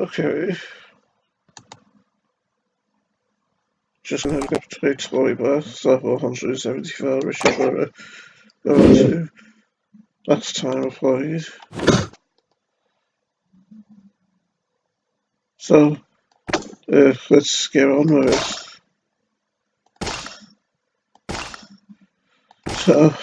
Okay. Just gonna go to toilet, level 174, which is where I go to last time I played. So, let's get on with it. So,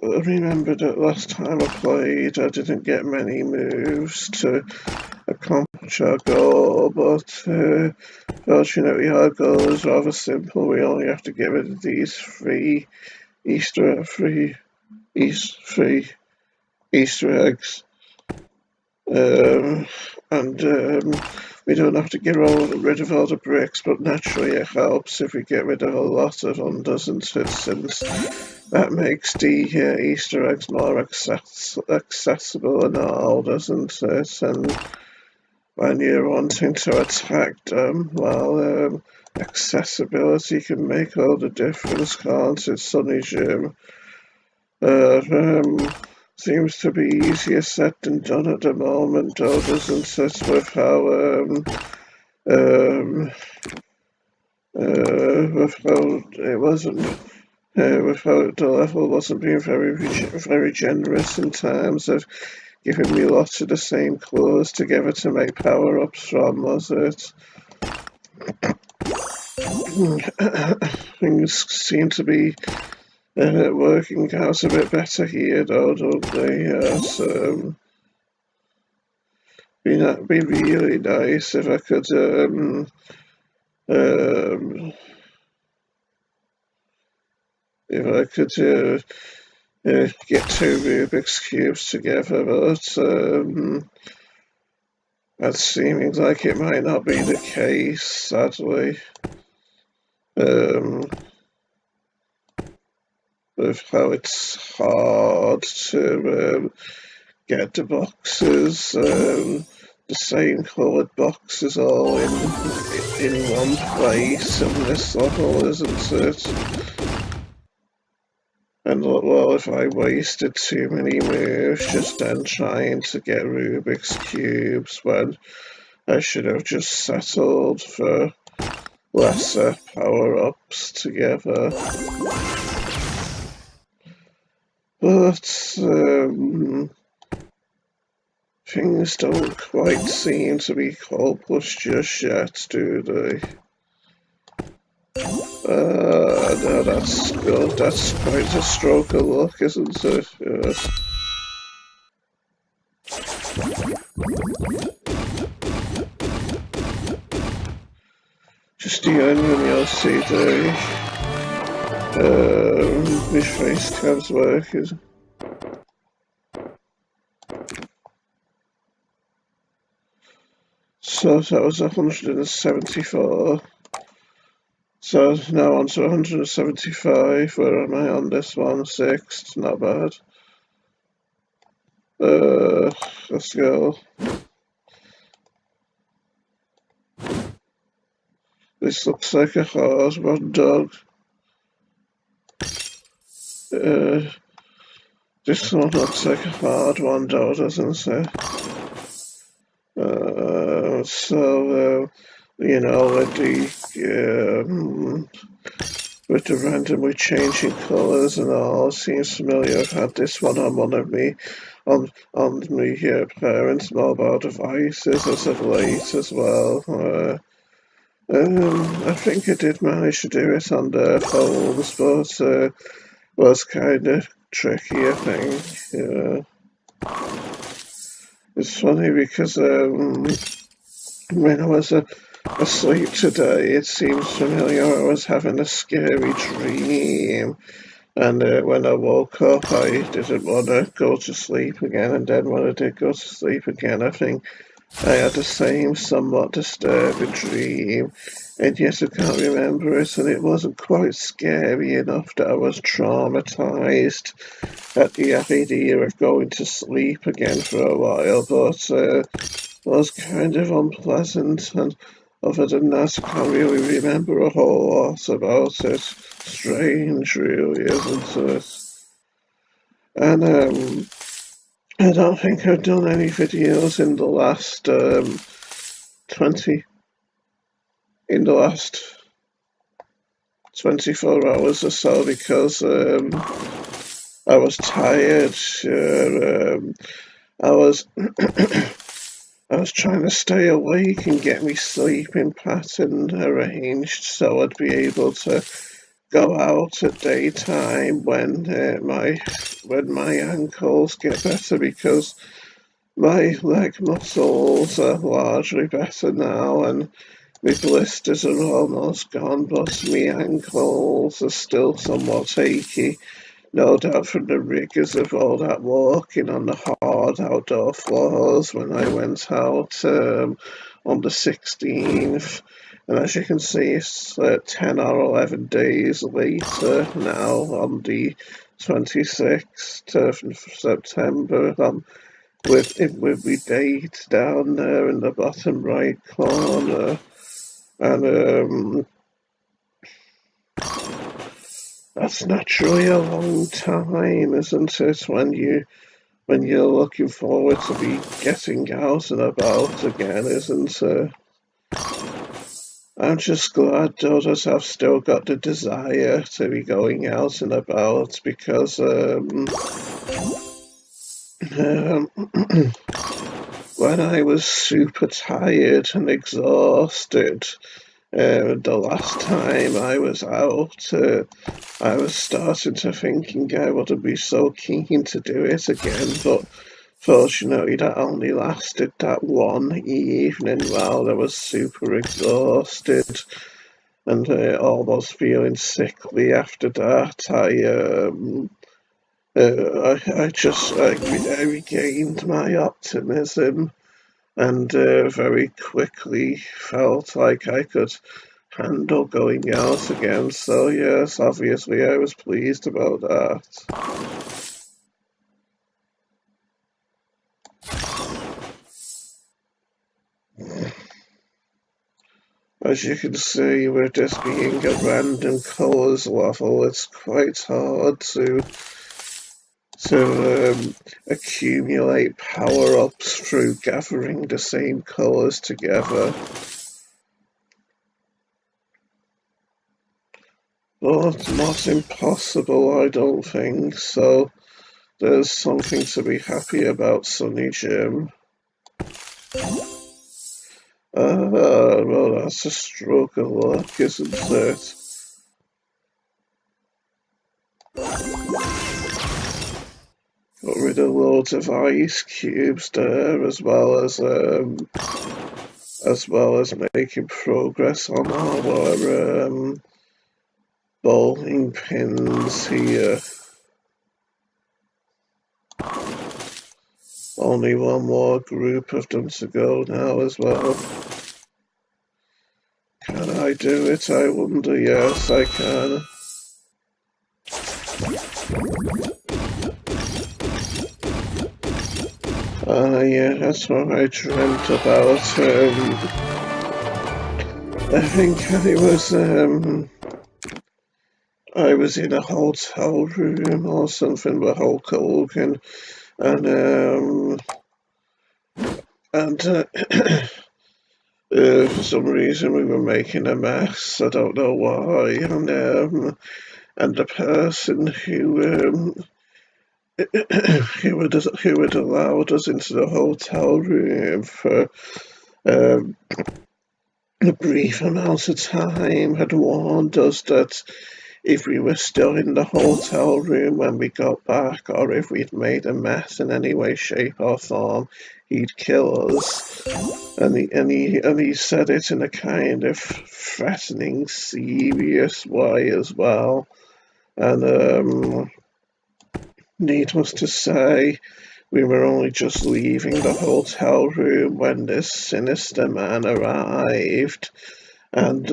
I remember that last time I played, I didn't get many moves to accomplish our goal, but fortunately our goal is rather simple. We only have to get rid of these three Easter eggs. And we don't have to get rid of all the bricks, but naturally it helps if we get rid of a lot of them, doesn't it? Since that makes the Easter eggs more accessible and all, doesn't it? And when you're wanting to attack them, well, accessibility can make all the difference, can't it, Sonny Jim? Seems to be easier said than done at the moment, though, doesn't it, with how it wasn't, with how the level wasn't being very generous in terms of giving me lots of the same clothes together to make power-ups from, was it? Things seem to be working out a bit better here, though, don't they? Yes, be really nice if I could get two Rubik's cubes together, but that's seeming like it might not be the case, sadly. With how it's hard to get the boxes, the same coloured boxes all in one place in this level, isn't it? And well, if I wasted too many moves just then trying to get Rubik's cubes when I should have just settled for lesser power-ups together. But things don't quite seem to be hopeless just yet, do they? No, that's good. That's quite a stroke of luck, isn't it? Just the onion, you'll see which face cab's working. So that was 174. So now on to 175. Where am I on this one? 6th, not bad. Let's go. This looks like a hard one, dog. This one looks like a hard one, though, doesn't it? You know, with the randomly changing colours and all, seems familiar. I've had this one on one of me, on me parents' mobile devices as of late as well. I think I did manage to do it on their phones, but was kind of tricky, I think. It's funny because when I was asleep today, it seems familiar. I was having a scary dream, and when I woke up, I didn't want to go to sleep again, and then when I did go to sleep again, I think I had the same somewhat disturbing dream, and yet I can't remember it, and it wasn't quite scary enough that I was traumatised at the idea of going to sleep again for a while, but it was kind of unpleasant, and other than that, I can't really remember a whole lot about it. Strange, really, isn't it? And I don't think I've done any videos in the last 20 in the last 24 hours or so because I was tired. I was I was trying to stay awake and get my sleeping pattern arranged so I'd be able to go out at daytime when my ankles get better because my leg muscles are largely better now and my blisters are almost gone, but my ankles are still somewhat achy. No doubt from the rigours of all that walking on the hard outdoor floors when I went out on the 16th. And as you can see, it's 10 or 11 days later now on the 26th of September. With my date down there in the bottom right corner. And that's naturally a long time, isn't it, when you're looking forward to be getting out and about again, isn't it? I'm just glad, though, that I've still got the desire to be going out and about because when I was super tired and exhausted, the last time I was out, I was starting to thinking I wouldn't be so keen to do it again, but fortunately that only lasted that one evening while I was super exhausted and almost feeling sickly after that. I regained my optimism and very quickly felt like I could handle going out again. So yes, obviously I was pleased about that. As you can see, with this being a random colours level, it's quite hard to accumulate power-ups through gathering the same colours together. But not impossible, I don't think, so there's something to be happy about, Sunny Jim. Well, that's a stroke of luck, isn't it? Got rid of loads of ice cubes there, as well as making progress on our bowling pins here. Only one more group of them to go now as well. Can I do it, I wonder? Yes, I can. Yeah, that's what I dreamt about. I think I was in a hotel room or something with Hulk Hogan, and for some reason we were making a mess. I don't know why, and the person who had allowed us into the hotel room for um, a brief amount of time had warned us that if we were still in the hotel room when we got back, or if we'd made a mess in any way, shape, or form, he'd kill us. And he said it in a kind of threatening, serious way as well. And needless to say, we were only just leaving the hotel room when this sinister man arrived, and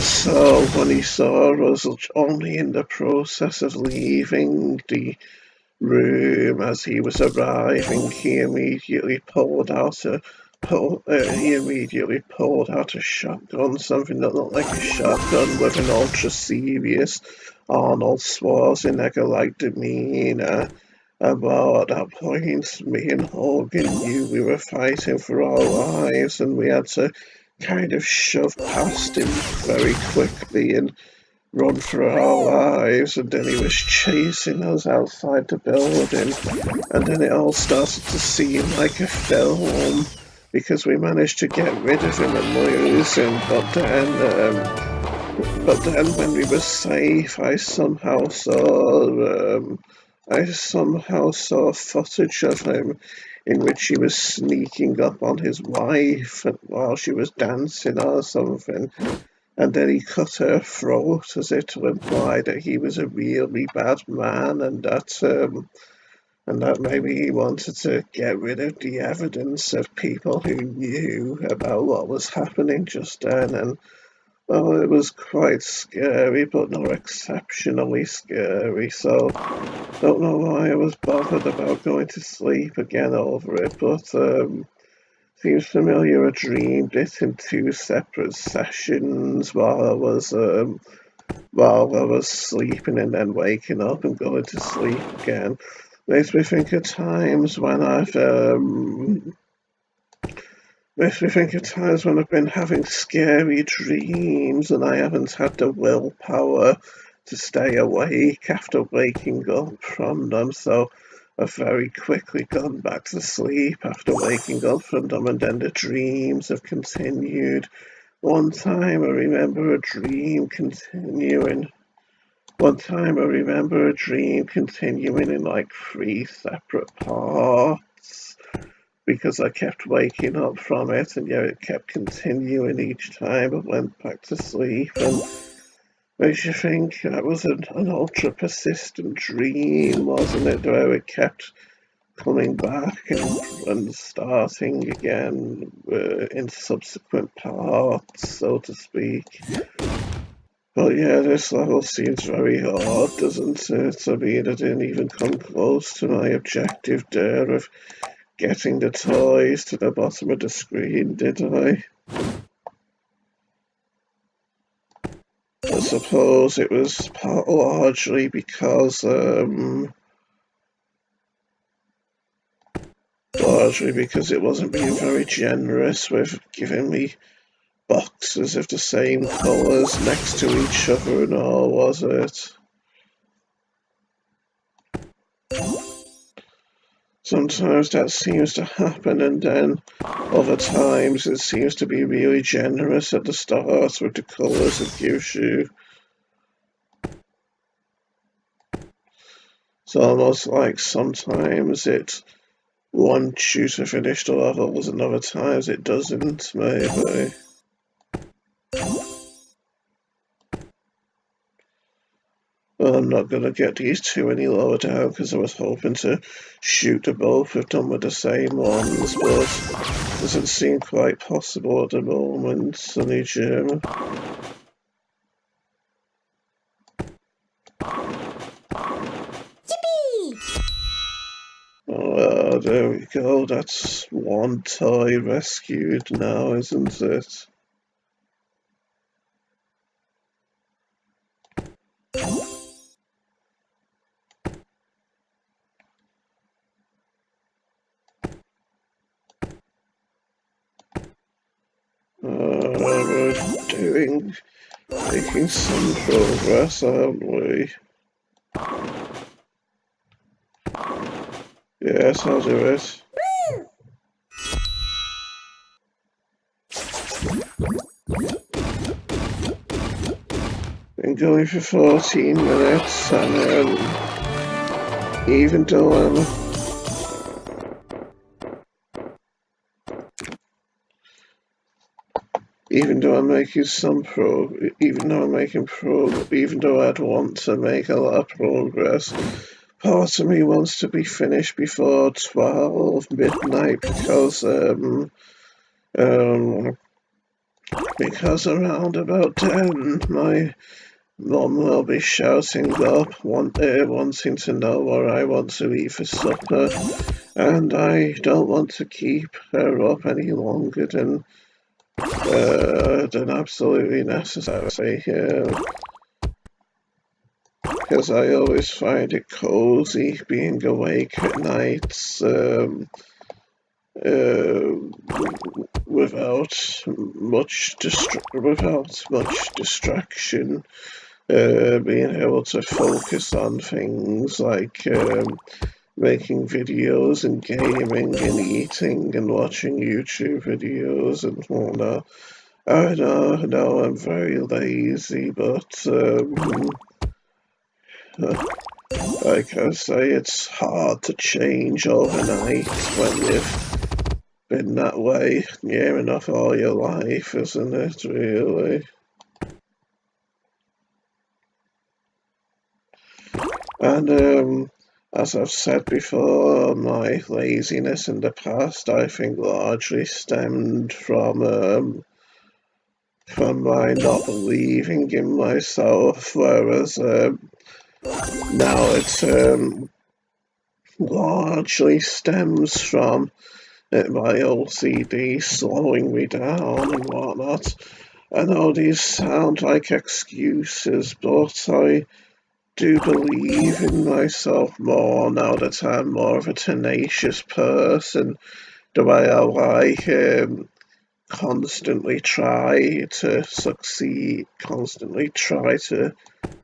so when he saw us only in the process of leaving the room as he was arriving, he immediately pulled out a he immediately pulled out a shotgun, something that looked like a shotgun with an ultra-serious Arnold Schwarzenegger-like demeanor. About that point, me and Hogan knew we were fighting for our lives, and we had to kind of shove past him very quickly and run for our lives, and then he was chasing us outside the building, and then it all started to seem like a film because we managed to get rid of him and lose him, but then when we were safe, I somehow saw footage of him in which he was sneaking up on his wife while she was dancing or something, and then he cut her throat as if to imply that he was a really bad man, and that maybe he wanted to get rid of the evidence of people who knew about what was happening just then. And well, it was quite scary, but not exceptionally scary, so don't know why I was bothered about going to sleep again over it, but seems familiar. I dreamed it in two separate sessions while I was sleeping and then waking up and going to sleep again. Makes me think of times when I've been having scary dreams and I haven't had the willpower to stay awake after waking up from them, so I've very quickly gone back to sleep after waking up from them, and then the dreams have continued. One time I remember a dream continuing. In like three separate parts because I kept waking up from it, and yet it kept continuing each time I went back to sleep, and makes you think that was an ultra persistent dream, wasn't it, where it kept coming back and starting again in subsequent parts, so to speak. But yeah, this level seems very hard, doesn't it? I mean, I didn't even come close to my objective there of getting the toys to the bottom of the screen, did I? I suppose it was largely because it wasn't being very generous with giving me boxes of the same colours next to each other and all, was it? Sometimes that seems to happen, and then other times it seems to be really generous at the start with the colours it gives you. It's almost like sometimes it wants you to finish the levels and other times it doesn't, maybe. Well, I'm not going to get these two any lower down because I was hoping to shoot the both of them with the same ones, but it doesn't seem quite possible at the moment, Sonny Jim. Oh, there we go. That's one toy rescued now, isn't it? We're making some progress, aren't we? Yes, I'll do it. Been going for 14 minutes, and even though I'm even though I'd want to make a lot of progress, part of me wants to be finished before 12 midnight because around about then Mum will be shouting up, wanting to know what I want to eat for supper, and I don't want to keep her up any longer than absolutely necessary, because I always find it cozy being awake at nights, without much distraction, being able to focus on things like making videos and gaming and eating and watching YouTube videos and whatnot. I know I'm very lazy, but like I say, it's hard to change overnight when you've been that way near enough all your life, isn't it, really? And as I've said before, my laziness in the past, I think, largely stemmed from my not believing in myself, whereas now it's largely stems from my OCD slowing me down and whatnot. I know these sound like excuses, but I do believe in myself more now that I'm more of a tenacious person. The way I like constantly try to succeed, constantly try to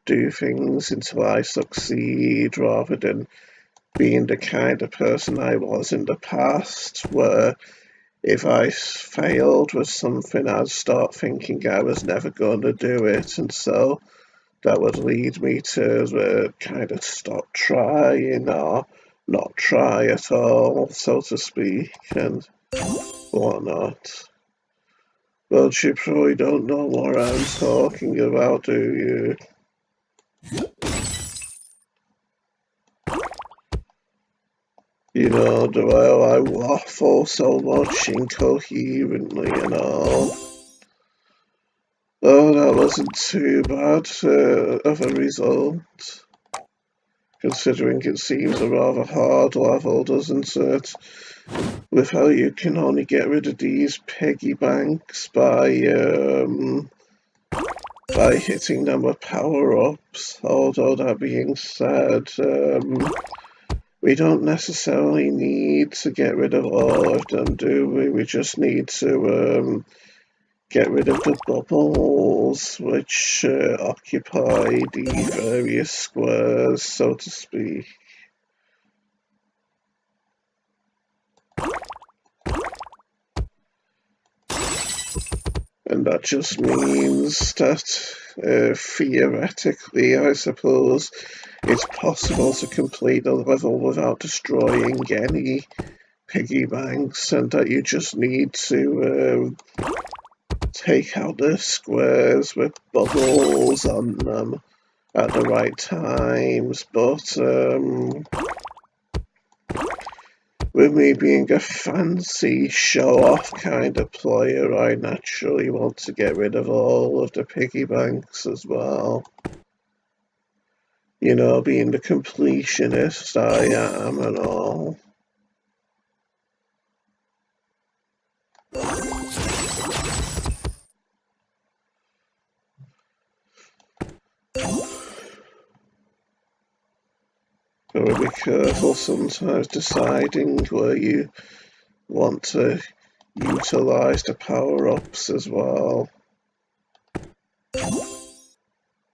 do things until I succeed, rather than being the kind of person I was in the past, where if I failed with something, I'd start thinking I was never going to do it, and so that would lead me to kind of stop trying or not try at all, so to speak, and whatnot. But you probably don't know what I'm talking about, do you? You know, the way I waffle so much incoherently and all. Oh, that wasn't too bad of a result, considering it seems a rather hard level, doesn't it? With how you can only get rid of these piggy banks by hitting them with power-ups. Although that being said, we don't necessarily need to get rid of all of them, do we? We just need to get rid of the bubbles which occupy the various squares, so to speak. And that just means that theoretically, I suppose, it's possible to complete a level without destroying any piggy banks, and that you just need to take out the squares with bubbles on them at the right times. But with me being a fancy show-off kind of player, I naturally want to get rid of all of the piggy banks as well. You know, being the completionist I am and all. Gotta be careful sometimes deciding where you want to utilise the power-ups as well.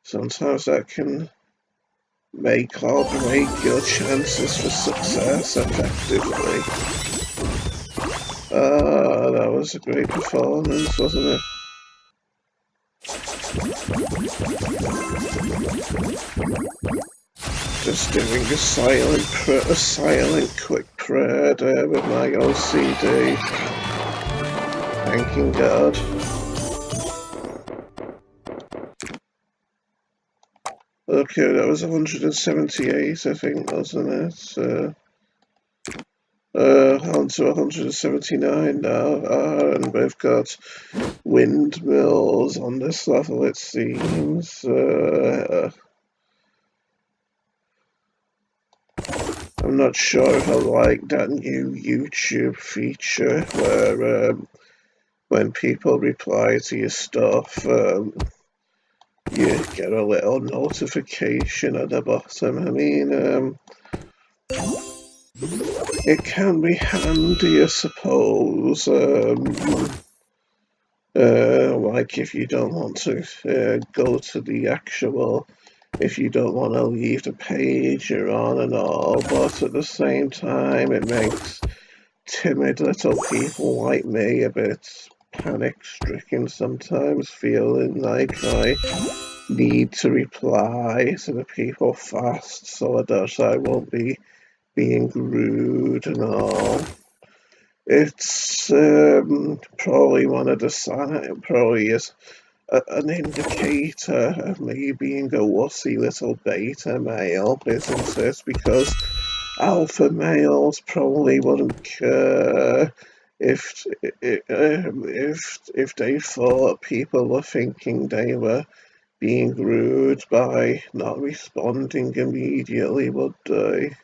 Sometimes that can make or break your chances for success effectively. Ah, that was a great performance, wasn't it? Just doing a silent quick prayer there with my OCD. Thanking God. Okay, that was 178, I think, wasn't it? on to 179 now, and we've got windmills on this level, it seems. I'm not sure if I like that new YouTube feature where when people reply to your stuff, you get a little notification at the bottom. I mean, it can be handy, I suppose, like if you don't want to go to the actual, if you don't want to leave the page you're on and all, but at the same time it makes timid little people like me a bit panic-stricken sometimes, feeling like I need to reply to the people fast so that I won't be being rude and all. It's probably one of the signs, probably is an indicator of me being a wussy little beta male, isn't it? Because alpha males probably wouldn't care if they thought people were thinking they were being rude by not responding immediately, would they?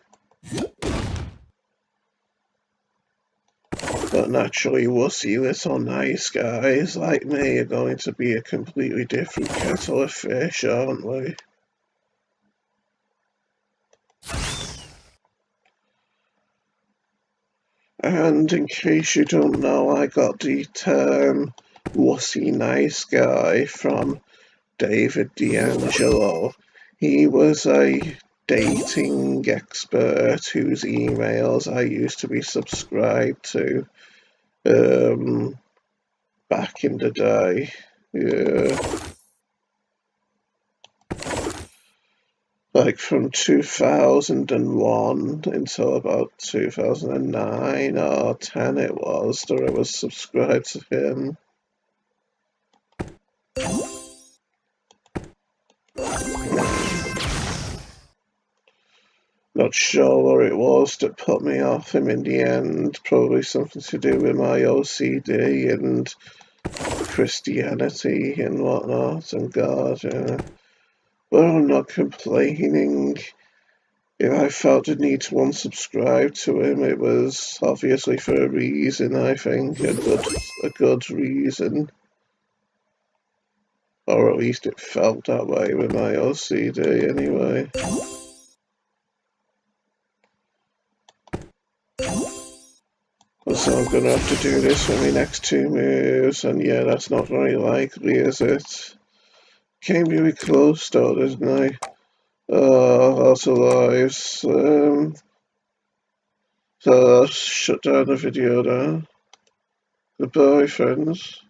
But naturally, wussy little nice guys like me are going to be a completely different kettle of fish, aren't we? And in case you don't know, I got the term wussy nice guy from David D'Angelo. He was a dating expert whose emails I used to be subscribed to back in the day. Yeah. Like from 2001 until about 2009 or 10 it was that I was subscribed to him. Not sure what it was that put me off him in the end. Probably something to do with my OCD and Christianity and whatnot and God, yeah. But I'm not complaining. If I felt the need to unsubscribe to him, it was obviously for a reason, I think, a good reason. Or at least it felt that way with my OCD anyway. So I'm going to have to do this for my next 2 moves, and yeah, that's not very likely, is it? Came really close though, didn't I? Lots of lives. So I'll shut down the video now. Goodbye, friends.